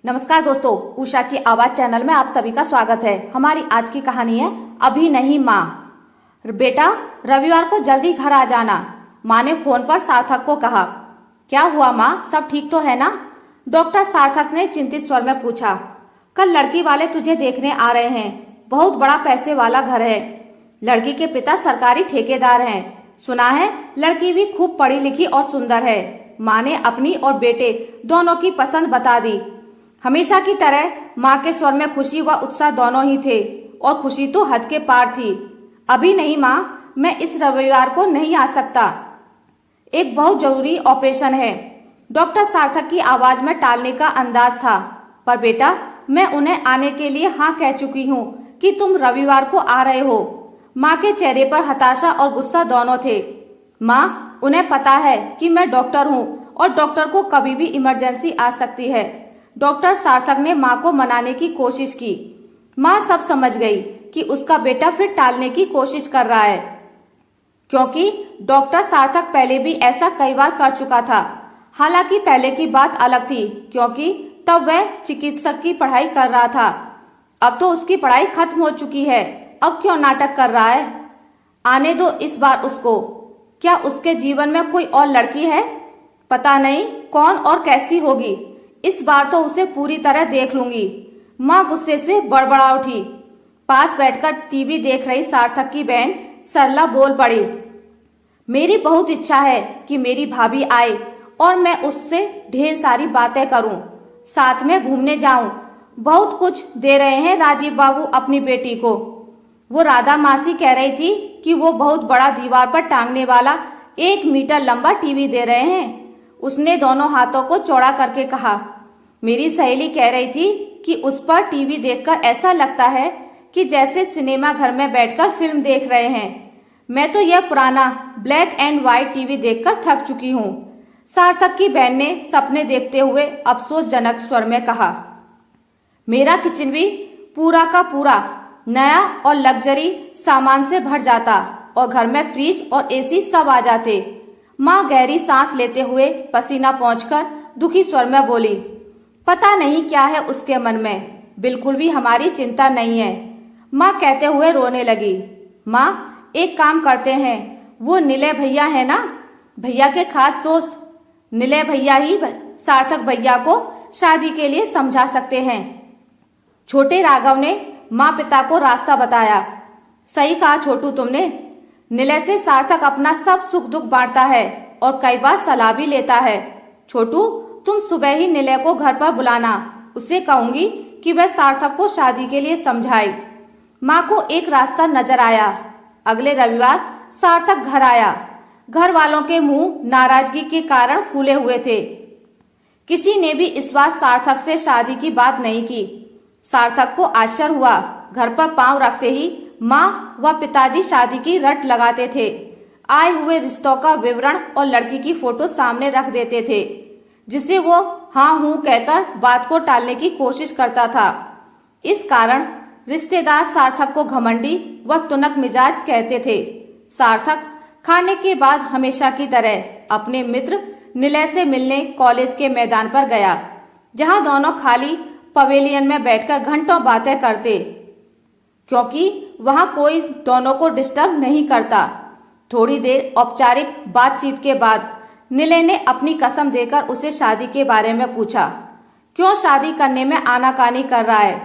नमस्कार दोस्तों, उषा की आवाज चैनल में आप सभी का स्वागत है। हमारी आज की कहानी है अभी नहीं माँ। बेटा, रविवार को जल्दी घर आ जाना, माँ ने फोन पर सार्थक को कहा। क्या हुआ माँ, सब ठीक तो है ना? डॉक्टर सार्थक ने चिंतित स्वर में पूछा। कल लड़की वाले तुझे देखने आ रहे हैं। बहुत बड़ा पैसे वाला घर है। लड़की के पिता सरकारी ठेकेदार हैं। सुना है लड़की भी खूब पढ़ी लिखी और सुंदर है। माँ ने अपनी और बेटे दोनों की पसंद बता दी। हमेशा की तरह माँ के स्वर में खुशी व उत्साह दोनों ही थे, और खुशी तो हद के पार थी। अभी नहीं माँ, मैं इस रविवार को नहीं आ सकता। एक बहुत जरूरी ऑपरेशन है। डॉक्टर सार्थक की आवाज में टालने का अंदाज था। पर बेटा, मैं उन्हें आने के लिए हाँ कह चुकी हूँ कि तुम रविवार को आ रहे हो। माँ के चेहरे पर हताशा और गुस्सा दोनों थे। माँ, उन्हें पता है कि मैं डॉक्टर हूँ और डॉक्टर को कभी भी इमरजेंसी आ सकती है। डॉक्टर सार्थक ने माँ को मनाने की कोशिश की। माँ सब समझ गई कि उसका बेटा फिर टालने की कोशिश कर रहा है, क्योंकि डॉक्टर सार्थक पहले भी ऐसा कई बार कर चुका था। हालांकि पहले की बात अलग थी, क्योंकि तब वह चिकित्सक की पढ़ाई कर रहा था। अब तो उसकी पढ़ाई खत्म हो चुकी है। अब क्यों नाटक कर रहा है? आने दो इस बार उसको। क्या उसके जीवन में कोई और लड़की है? पता नहीं कौन और कैसी होगी। इस बार तो उसे पूरी तरह देख लूंगी। माँ गुस्से से बड़बड़ा उठी। पास बैठकर टीवी देख रही सार्थक की बहन सरला बोल पड़ी। मेरी बहुत इच्छा है कि मेरी भाभी आए और मैं उससे ढेर सारी बातें करूं, साथ में घूमने जाऊं। बहुत कुछ दे रहे हैं राजीव बाबू अपनी बेटी को। वो राधा मासी कह रही थी कि वो बहुत बड़ा दीवार पर टांगने वाला 1 मीटर लंबा टीवी दे रहे हैं। उसने दोनों हाथों को चौड़ा करके कहा। मेरी सहेली कह रही थी कि उस पर टीवी देखकर ऐसा लगता है कि जैसे सिनेमा घर में बैठकर फिल्म देख रहे हैं। मैं तो यह पुराना ब्लैक एंड व्हाइट टीवी देखकर थक चुकी हूँ। सार्थक की बहन ने सपने देखते हुए अफसोसजनक स्वर में कहा। मेरा किचन भी पूरा का पूरा नया और लग्जरी सामान से भर जाता, और घर में फ्रिज और एसी सब आ जाते। माँ गहरी सांस लेते हुए पसीना पोंछकर दुखी स्वर में बोली। पता नहीं क्या है उसके मन में, बिल्कुल भी हमारी चिंता नहीं है। माँ कहते हुए रोने लगी। माँ, एक काम करते हैं, वो निलय भैया है ना, भैया के खास दोस्त, निलय भैया ही सार्थक भैया को शादी के लिए समझा सकते हैं। छोटे राघव ने माँ पिता को रास्ता बताया। सही कहा छोटू तुमने। निलय से सार्थक अपना सब सुख दुख बांटता है और कई बार सलाह भी लेता है। छोटू, तुम सुबह ही निलय को घर पर बुलाना। उसे कहूंगी कि वह सार्थक को शादी के लिए समझाए। माँ को एक रास्ता नजर आया। अगले रविवार सार्थक घर आया। घर वालों के मुंह नाराजगी के कारण फूले हुए थे। किसी ने भी इस बार सार्थक से शादी की बात नहीं की। सार्थक को आश्चर्य हुआ। घर पर पांव रखते ही माँ व पिताजी शादी की रट लगाते थे। आए हुए रिश्तों का विवरण और लड़की की फोटो सामने रख देते थे, जिसे वो हाँ हूँ कहकर बात को टालने की कोशिश करता था। इस कारण रिश्तेदार सार्थक को घमंडी व तुनक मिजाज कहते थे। सार्थक खाने के बाद हमेशा की तरह अपने मित्र निलय से मिलने कॉलेज के मैदान पर गया, जहां दोनों खाली पवेलियन में बैठकर घंटों बातें करते, क्योंकि वहां कोई दोनों को डिस्टर्ब नहीं करता। थोड़ी देर औपचारिक बातचीत के बाद निलय ने अपनी कसम देकर उसे शादी के बारे में पूछा। क्यों शादी करने में आनाकानी कर रहा है,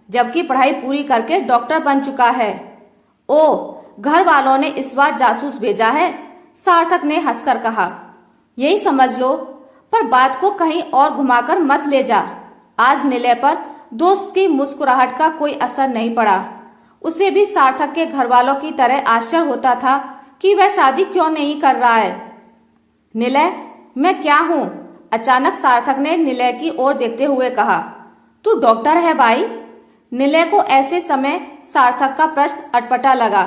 जबकि पढ़ाई पूरी करके डॉक्टर बन चुका है? ओ, घर वालों ने इस बार जासूस भेजा है, सार्थक ने हंसकर कहा। यही समझ लो, पर बात को कहीं और घुमाकर मत ले जा। आज निलय पर दोस्त की मुस्कुराहट का कोई असर नहीं पड़ा। उसे भी सार्थक के घर वालों की तरह आश्चर्य होता था कि वह शादी क्यों नहीं कर रहा है। निलय, मैं क्या हूँ? अचानक सार्थक ने निलय की ओर देखते हुए कहा। तू डॉक्टर है भाई? निलय को ऐसे समय सार्थक का प्रश्न अटपटा लगा।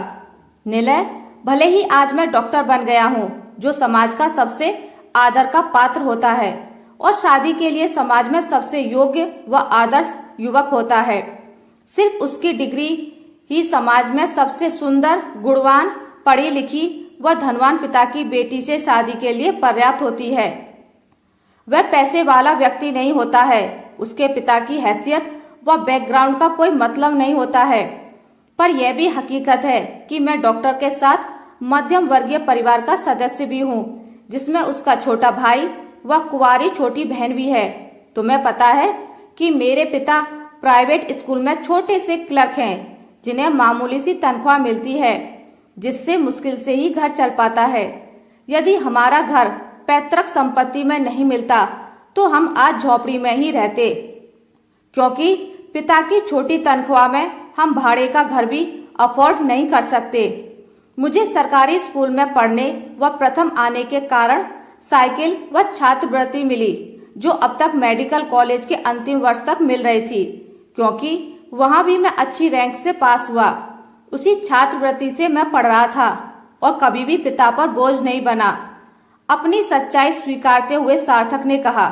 निलय, भले ही आज मैं डॉक्टर बन गया हूँ, जो समाज का सबसे आदर का पात्र होता है और शादी के लिए समाज में सबसे योग्य व आदर्श युवक होता है। सिर्फ उसकी डिग्री ही समाज में सबसे सुंदर, गुणवान, पढ़ी लिखी व धनवान पिता की बेटी से शादी के लिए पर्याप्त होती है। वह पैसे वाला व्यक्ति नहीं होता है, उसके पिता की हैसियत व बैकग्राउंड का कोई मतलब नहीं होता है, पर यह भी हकीकत है कि मैं डॉक्टर के साथ मध्यम वर्गीय परिवार का सदस्य भी हूँ, जिसमें उसका छोटा भाई व कुंवारी छोटी बहन भी है। तुम्हें पता है कि मेरे पिता प्राइवेट स्कूल में छोटे से क्लर्क हैं, जिन्हें मामूली सी तनख्वाह मिलती है, जिससे मुश्किल से ही घर चल पाता है। यदि हमारा घर पैतृक संपत्ति में नहीं मिलता तो हम आज झोपड़ी में ही रहते, क्योंकि पिता की छोटी तनख्वाह में हम भाड़े का घर भी अफोर्ड नहीं कर सकते। मुझे सरकारी स्कूल में पढ़ने व प्रथम आने के कारण साइकिल व छात्रवृत्ति मिली, जो अब तक मेडिकल कॉलेज के अंतिम वर्ष तक मिल रही थी, क्योंकि वहां भी मैं अच्छी रैंक से पास हुआ। उसी छात्रवृत्ति से मैं पढ़ रहा था और कभी भी पिता पर बोझ नहीं बना। अपनी सच्चाई स्वीकारते हुए सार्थक ने कहा,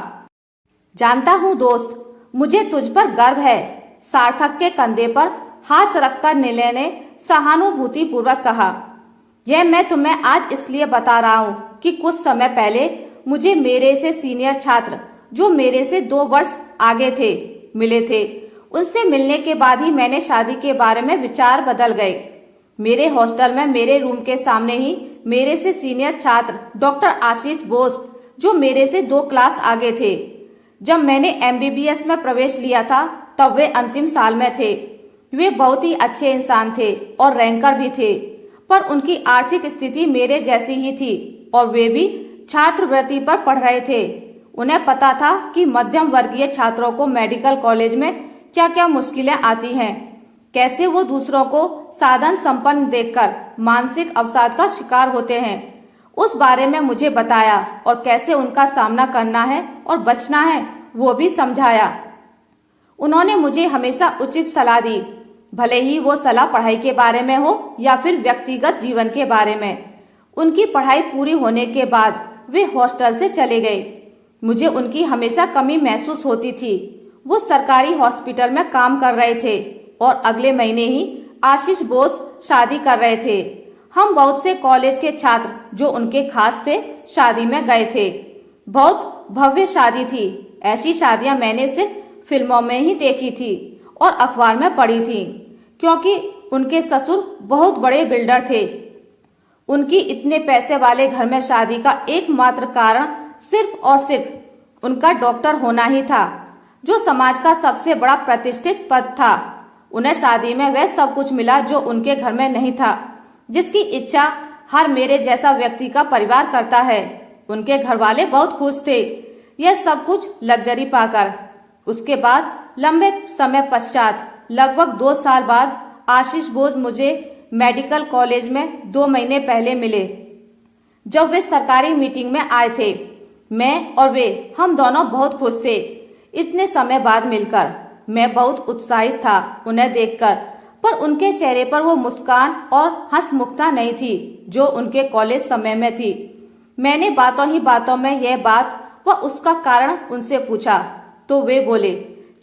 जानता हूँ दोस्त, मुझे तुझ पर गर्व है। सार्थक के कंधे पर हाथ रखकर निलय ने सहानुभूति पूर्वक कहा, यह मैं तुम्हें आज इसलिए बता रहा हूँ कि कुछ समय पहले मुझे मेरे से सीनियर छात्र, जो मेरे से 2 वर्ष आगे थे, मिले थे। उनसे मिलने के बाद ही मैंने शादी के बारे में विचार बदल गए। मेरे हॉस्टल में मेरे रूम के सामने ही मेरे से सीनियर छात्र डॉक्टर आशीष बोस, जो मेरे से 2 क्लास आगे थे। जब मैंने MBBS में प्रवेश लिया था तब वे अंतिम साल में थे। वे बहुत ही अच्छे इंसान थे और रैंकर भी थे, पर उनकी आर्थिक स्थिति मेरे जैसी ही थी और वे भी छात्रवृत्ति पर पढ़ रहे थे। उन्हें पता था कि मध्यम वर्गीय छात्रों को मेडिकल कॉलेज में क्या क्या मुश्किलें आती हैं, कैसे वो दूसरों को साधन संपन्न देखकर मानसिक अवसाद का शिकार होते हैं। उस बारे में मुझे बताया और कैसे उनका सामना करना है और बचना है वो भी समझाया। उन्होंने मुझे हमेशा उचित सलाह दी, भले ही वो सलाह पढ़ाई के बारे में हो या फिर व्यक्तिगत जीवन के बारे में। उनकी पढ़ाई पूरी होने के बाद वे हॉस्टल से चले गए। मुझे उनकी हमेशा कमी महसूस होती थी। वो सरकारी हॉस्पिटल में काम कर रहे थे और अगले महीने ही आशीष बोस शादी कर रहे थे। हम बहुत से कॉलेज के छात्र जो उनके खास थे शादी में गए थे। बहुत भव्य शादी थी। ऐसी शादियां मैंने सिर्फ फिल्मों में ही देखी थी और अखबार में पढ़ी थी, क्योंकि उनके ससुर बहुत बड़े बिल्डर थे। उनकी इतने पैसे वाले घर में शादी का एकमात्र कारण सिर्फ और सिर्फ उनका डॉक्टर होना ही था, जो समाज का सबसे बड़ा प्रतिष्ठित पद था। उन्हें शादी में वह सब कुछ मिला जो उनके घर में नहीं था, जिसकी इच्छा हर मेरे जैसा व्यक्ति का परिवार करता है। उनके घर वाले बहुत खुश थे यह सब कुछ लग्जरी पाकर। उसके बाद लंबे समय पश्चात लगभग 2 साल बाद आशीष बोस मुझे मेडिकल कॉलेज में 2 महीने पहले मिले, जब वे सरकारी मीटिंग में आए थे। मैं और वे, हम दोनों बहुत खुश थे इतने समय बाद मिलकर। मैं बहुत उत्साहित था उन्हें देखकर, पर उनके चेहरे पर वो मुस्कान और हंसमुखता नहीं थी जो उनके कॉलेज समय में थी। मैंने बातों ही बातों में यह बात व उसका कारण उनसे पूछा तो वे बोले,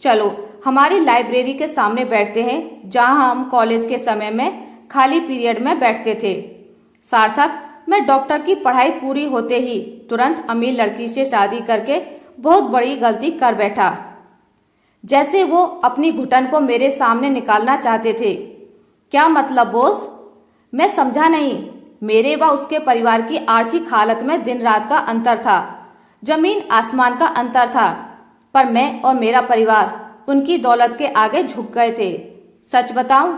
चलो हमारी लाइब्रेरी के सामने बैठते हैं, जहां हम कॉलेज के समय में खाली पीरियड में बैठते थे। सार्थक, मैं डॉक्टर की पढ़ाई पूरी होते ही तुरंत अमीर लड़की से शादी करके बहुत बड़ी गलती कर बैठा। जैसे वो अपनी घुटन को मेरे सामने निकालना चाहते थे। क्या मतलब बॉस? मैं समझा नहीं। मेरे व उसके परिवार की आर्थिक हालत में दिन रात का अंतर था, जमीन आसमान का अंतर था, पर मैं और मेरा परिवार उनकी दौलत के आगे झुक गए थे। सच बताऊं,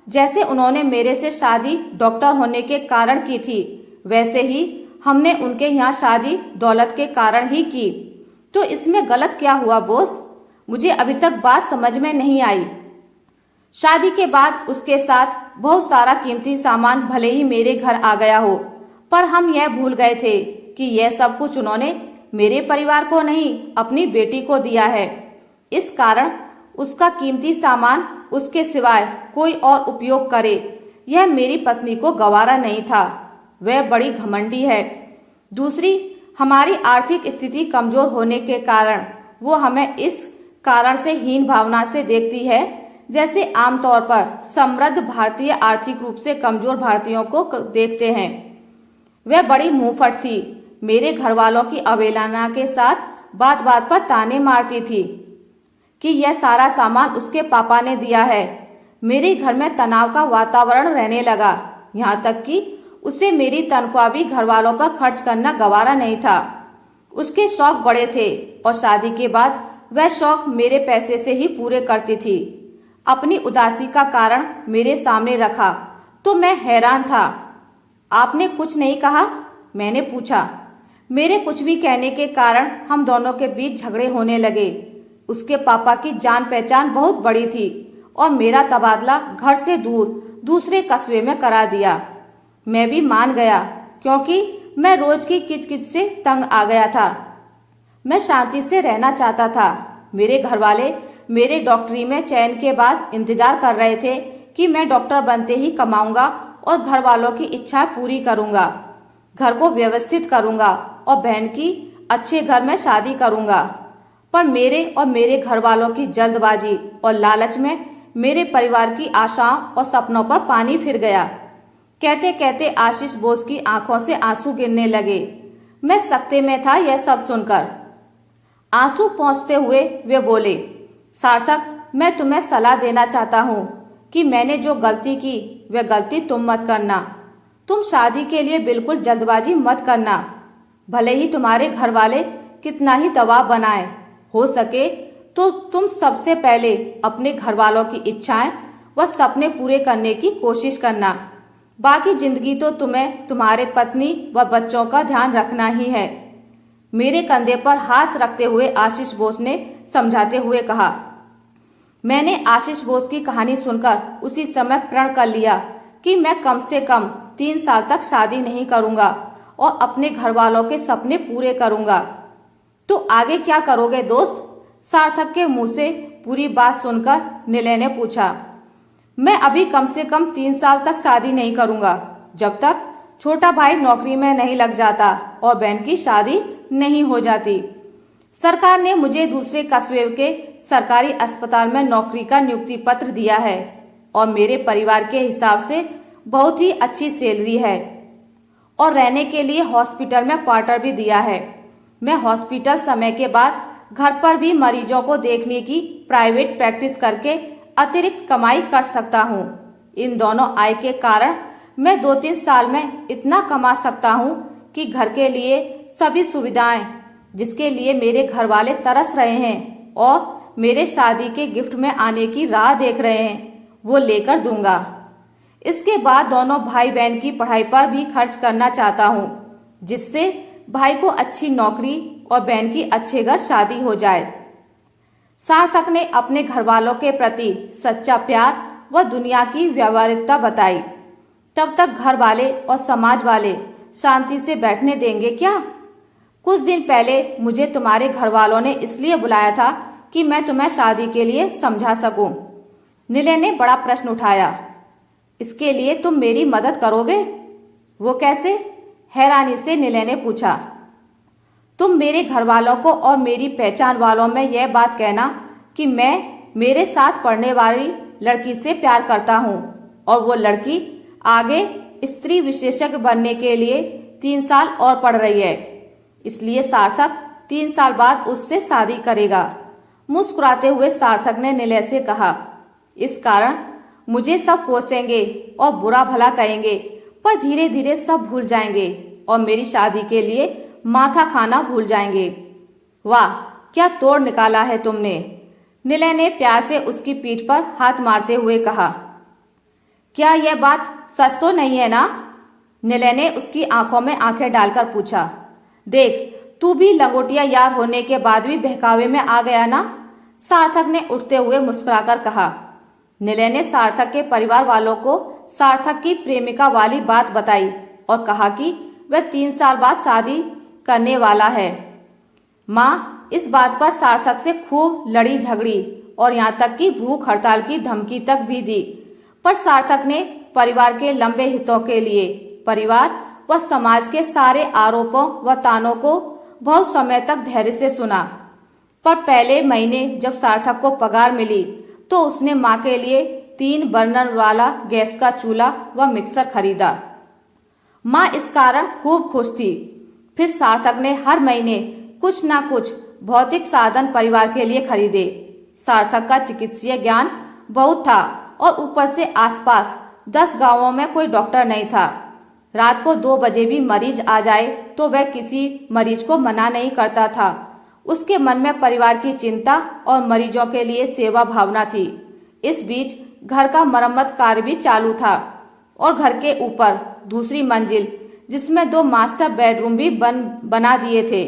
जैसे उन्होंने मेरे से शादी डॉक्टर होने के कारण की थी, वैसे ही हमने उनके यहाँ शादी दौलत के कारण ही की। तो इसमें गलत क्या हुआ बॉस? मुझे अभी तक बात समझ में नहीं आई। शादी के बाद उसके साथ बहुत सारा कीमती सामान भले ही मेरे घर आ गया हो, पर हम यह भूल गए थे कि यह सब कुछ उन्होंने मेरे परिवार को नहीं, अपनी बेटी को दिया है। इस कारण उसका कीमती सामान उसके सिवाय कोई और उपयोग करे, यह मेरी पत्नी को गवारा नहीं था। वह बड़ी घमंडी है। दूसरी, हमारी आर्थिक स्थिति कमजोर होने के कारण वो हमें इस कारण से हीन भावना से देखती है, जैसे आमतौर पर समृद्ध भारतीय आर्थिक रूप से कमजोर भारतीयों को देखते हैं। वह बड़ी मुंहफट थी। मेरे घर वालों की अवहेलना के साथ बात बात पर ताने मारती थी। कि यह सारा सामान उसके पापा ने दिया है। मेरे घर में तनाव का वातावरण रहने लगा, यहाँ तक कि उसे मेरी तनख्वाह भी घर वालों पर खर्च करना गवारा नहीं था। उसके शौक बड़े थे और शादी के बाद वह शौक मेरे पैसे से ही पूरे करती थी। अपनी उदासी का कारण मेरे सामने रखा तो मैं हैरान था। आपने कुछ नहीं कहा? मैंने पूछा। मेरे कुछ भी कहने के कारण हम दोनों के बीच झगड़े होने लगे। उसके पापा की जान पहचान बहुत बड़ी थी और मेरा तबादला घर से दूर दूसरे कस्बे में करा दिया। मैं भी मान गया क्योंकि मैं रोज की किचकिच से तंग आ गया था। मैं शांति से रहना चाहता था। मेरे घर वाले मेरे डॉक्टरी में चयन के बाद इंतजार कर रहे थे कि मैं डॉक्टर बनते ही कमाऊंगा और घर वालों की इच्छा पूरी करूंगा, घर को व्यवस्थित करूंगा और बहन की अच्छे घर में शादी करूंगा। पर मेरे और मेरे घर वालों की जल्दबाजी और लालच में मेरे परिवार की आशाओं और सपनों पर पानी फिर गया। कहते कहते आशीष बोस की आंखों से आंसू गिरने लगे। मैं सकते में था यह सब सुनकर। आंसू पोंछते हुए वे बोले, सार्थक, मैं तुम्हें सलाह देना चाहता हूँ कि मैंने जो गलती की वह गलती तुम मत करना। तुम शादी के लिए बिल्कुल जल्दबाजी मत करना। भले ही तुम्हारे घर वाले कितना ही दबाव बनाए, हो सके तो तुम सबसे पहले अपने घर वालों की इच्छाएं व सपने पूरे करने की कोशिश करना। बाकी जिंदगी तो तुम्हें तुम्हारे पत्नी व बच्चों का ध्यान रखना ही है। मेरे कंधे पर हाथ रखते हुए आशीष बोस ने समझाते हुए कहा। मैंने आशीष बोस की कहानी सुनकर उसी समय प्रण कर लिया कि मैं कम से कम 3 साल तक शादी नहीं करूंगा और अपने घर वालों के सपने पूरे करूंगा। तो आगे क्या करोगे दोस्त? सार्थक के मुंह से पूरी बात सुनकर निलय ने पूछा। मैं अभी कम से कम 3 साल तक शादी नहीं करूंगा, जब तक छोटा भाई नौकरी में नहीं लग जाता और बहन की शादी नहीं हो जाती। सरकार ने मुझे दूसरे कस्बे के सरकारी अस्पताल में नौकरी का नियुक्ति पत्र दिया है और मेरे परिवार के हिसाब से बहुत ही अच्छी सैलरी है और रहने के लिए हॉस्पिटल में क्वार्टर भी दिया है। मैं हॉस्पिटल समय के बाद घर पर भी मरीजों को देखने की प्राइवेट प्रैक्टिस करके अतिरिक्त कमाई कर सकता हूँ। इन दोनों आय के कारण मैं 2-3 साल में इतना कमा सकता हूँ कि घर के लिए सभी सुविधाएं जिसके लिए मेरे घर वाले तरस रहे हैं और मेरे शादी के गिफ्ट में आने की राह देख रहे हैं, वो लेकर दूंगा। इसके बाद दोनों भाई बहन की पढ़ाई पर भी खर्च करना चाहता हूँ, जिससे भाई को अच्छी नौकरी और बहन की अच्छे घर शादी हो जाए। सार्थक ने अपने घर वालों के प्रति सच्चा प्यार व दुनिया की व्यावहारिकता बताई। तब तक घर वाले और समाज वाले शांति से बैठने देंगे क्या? कुछ दिन पहले मुझे तुम्हारे घर वालों ने इसलिए बुलाया था कि मैं तुम्हें शादी के लिए समझा सकूं। निलय ने बड़ा प्रश्न उठाया। इसके लिए तुम मेरी मदद करोगे? वो कैसे? हैरानी से निलय ने पूछा। तुम मेरे घर वालों को और मेरी पहचान वालों में यह बात कहना कि मैं मेरे साथ पढ़ने वाली लड़की से प्यार करता हूँ और वो लड़की आगे स्त्री विशेषज्ञ बनने के लिए 3 साल और पढ़ रही है, इसलिए सार्थक 3 साल बाद उससे शादी करेगा। मुस्कुराते हुए सार्थक ने निलय से कहा। इस कारण मुझे सब कोसेंगे और बुरा भला कहेंगे, पर धीरे धीरे सब भूल जाएंगे और मेरी शादी के लिए माथा खाना भूल जाएंगे। वाह, क्या तोड़ निकाला है तुमने, निलय ने प्यार से उसकी पीठ पर हाथ मारते हुए कहा। क्या यह बात सच तो नहीं है ना? निलय ने उसकी आंखों में आंखें डालकर पूछा। देख, तू भी लंगोटिया यार होने के बाद भी बहकावे में आ गया ना? सार्थक ने उठते हुए मुस्कुराकर कहा। निलय ने सार्थक के परिवार वालों को सार्थक की प्रेमिका वाली बात बताई और कहा कि वह 3 साल बाद शादी करने वाला है। माँ इस बात पर सार्थक से खूब लड़ी झगड़ी और यहाँ तक कि भूख हड़ताल की धमकी तक भी दी, पर सार्थक ने परिवार के लंबे हितों के लिए परिवार व समाज के सारे आरोपों व तानों को बहुत समय तक धैर्य से सुना। पर पहले महीने जब सार्थक को पगार मिली तो उसने माँ के लिए 3 बर्नर वाला गैस का चूल्हा व मिक्सर खरीदा। माँ इस कारण खूब खुश थी। फिर सार्थक ने हर महीने कुछ ना कुछ भौतिक साधन परिवार के लिए खरीदे। सार्थक का चिकित्सीय ज्ञान बहुत था और ऊपर से आसपास 10 गांवों में कोई डॉक्टर नहीं था। रात को 2 बजे भी मरीज आ जाए तो वह किसी मरीज को मना नहीं करता था। उसके मन में परिवार की चिंता और मरीजों के लिए सेवा भावना थी। इस बीच घर का मरम्मत कार्य भी चालू था और घर के ऊपर दूसरी मंजिल जिसमें 2 मास्टर बेडरूम भी बना दिए थे।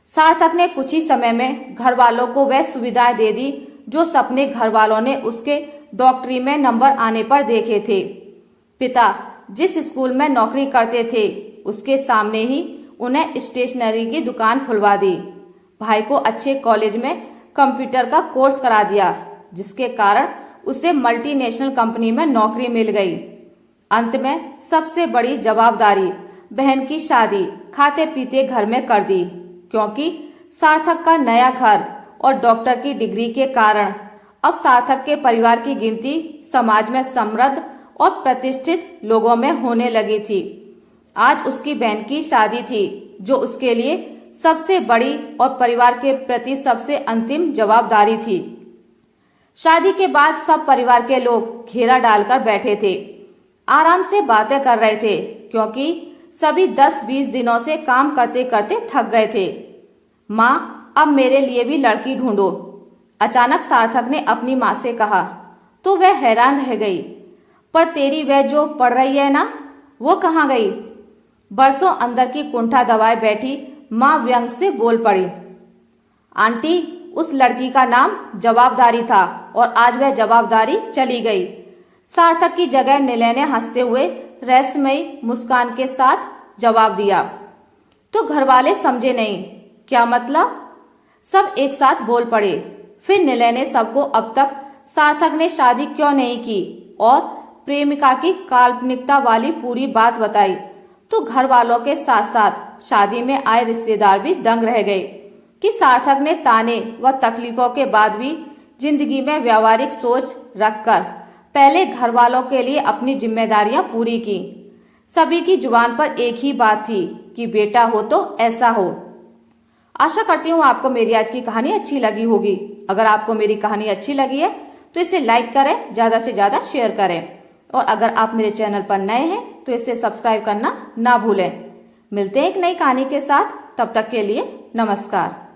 सार्थक ने कुछ ही समय में घर वालों को वह सुविधाएं दे दी जो सपने घर वालों ने उसके डॉक्टरी में नंबर आने पर देखे थे। पिता जिस स्कूल में नौकरी करते थे उसके सामने ही उन्हें स्टेशनरी की दुकान खुलवा दी। भाई को अच्छे कॉलेज में कंप्यूटर का कोर्स करा दिया जिसके कारण उसे मल्टीनेशनल कंपनी में नौकरी मिल गई। अंत में सबसे बड़ी जवाबदारी बहन की शादी खाते पीते घर में कर दी, क्योंकि सार्थक का नया घर और डॉक्टर की डिग्री के कारण अब सार्थक के परिवार की गिनती समाज में समृद्ध और प्रतिष्ठित लोगों में होने लगी थी। आज उसकी बहन की शादी थी जो उसके लिए सबसे बड़ी और परिवार के प्रति सबसे अंतिम जवाबदारी थी। शादी के बाद सब परिवार के लोग घेरा डालकर बैठे थे, आराम से बातें कर रहे थे, क्योंकि सभी 10-20 दिनों से काम करते करते थक गए थे। माँ, अब मेरे लिए भी लड़की ढूंढो, अचानक सार्थक ने अपनी माँ से कहा। तो वह हैरान रह गई। पर तेरी वह जो पढ़ रही है ना, वो कहाँ गई? बरसों अंदर की कुंठा दबाए बैठी माँ व्यंग से बोल पड़ी। आंटी, उस लड़की का नाम जवाबदारी था और आज वह जवाबदारी चली गई। सार्थक की जगह निलय ने हंसते हुए रहस्यमयी मुस्कान के साथ जवाब दिया। तो घर वाले समझे नहीं। क्या मतलब? सब एक साथ बोल पड़े। फिर निलय ने सबको अब तक सार्थक ने शादी क्यों नहीं की और प्रेमिका की काल्पनिकता वाली पूरी बात बताई। तो घर वालों के साथ साथ शादी में आए रिश्तेदार भी दंग रह गए कि सार्थक ने ताने व तकलीफों के बाद भी जिंदगी में व्यावहारिक सोच रखकर पहले घर वालों के लिए अपनी जिम्मेदारियां पूरी की। सभी की जुबान पर एक ही बात थी कि बेटा हो तो ऐसा हो। आशा करती हूँ आपको मेरी आज की कहानी अच्छी लगी होगी। अगर आपको मेरी कहानी अच्छी लगी है तो इसे लाइक करें, ज्यादा से ज्यादा शेयर करें और अगर आप मेरे चैनल पर नए हैं तो इसे सब्सक्राइब करना ना भूलें। मिलते हैं एक नई कहानी के साथ, तब तक के लिए नमस्कार।